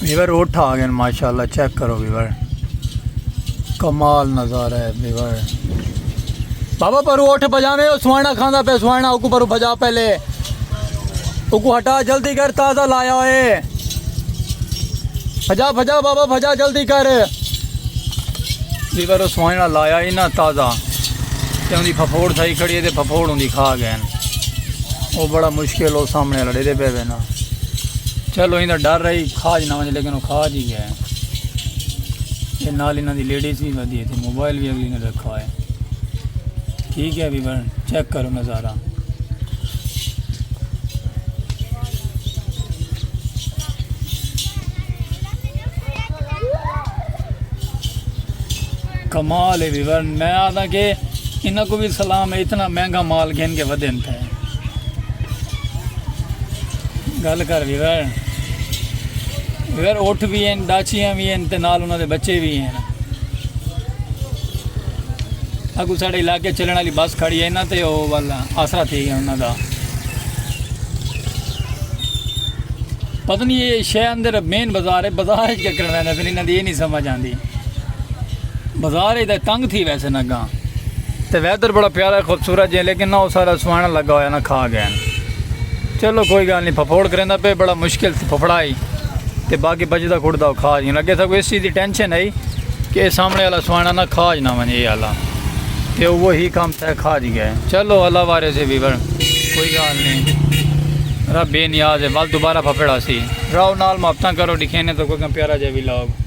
Weaver उठ आ गए माशाल्लाह, चेक करो वीवर, कमाल नज़ारा है वीवर। बाबा पर उठ बजावे, सुहाना खाना पे सुहाना उकू पर बजा, पहले उकू हटा, जल्दी कर, ताज़ा लाया है, भजा भजा बाबा भजा, जल्दी कर वीवर। सुहाना लाया ही ना ताज़ा, तो उनकी फफोड़ सही खड़ी है, तो फफोड़ उनकी खा गए, वो बड़ा मुश्किल हो सामने लड़े दे पे ना। चलो इन्हें डर रही खाज ना वजे, लेकिन वो खाज ही गया। ये नाल इन्हों की लेडीज़ भी वधी थी, मोबाइल भी अगली ने रखा है। ठीक है वीवर, चेक करो नज़ारा। कमाल है वीवर। मैं आता कि इन्हों को भी सलाम है, इतना महंगा माल घेन के वधन थे। गल कर वीवर, वीवर उठ भी हैं, डाचियाँ भी हैं, ते नाल उन्होंने बच्चे भी हैं। अगू साढ़े इलाके चलने वाली बस खड़ी है ना, तो वो वाला आसरा थी गया उन्होंने। पता नहीं ये शहर अंदर मेन बाजार है, बाजार क्या करना है, फिर इन्होंने ये नहीं समझ आती। बाजार इधर तंग थी वैसे ना गाँ, तो वैदर बड़ा प्यारा खूबसूरत है, लेकिन ना वो सारा सुहाना लगा हुआ ना, खा गया। चलो कोई गल नहीं, फफोड़ करेंदा पे बड़ा मुश्किल से फफड़ाई, तो बाकी बचता खुड़दा खा जी लगे था। इस चीज़ की टेंशन है कि सामने वाला सुहाना ना खाज ना वजे, ये आला तो वो ही काम तय खा जी गए। चलो अल्लाह वारे से वीवर, कोई गल नहीं, रब बेनियाज है, वल दोबारा फफड़ा सी रहो नाल, मुहब्बत करो, दिखे ने तो कोई प्यारा जै भी लोग।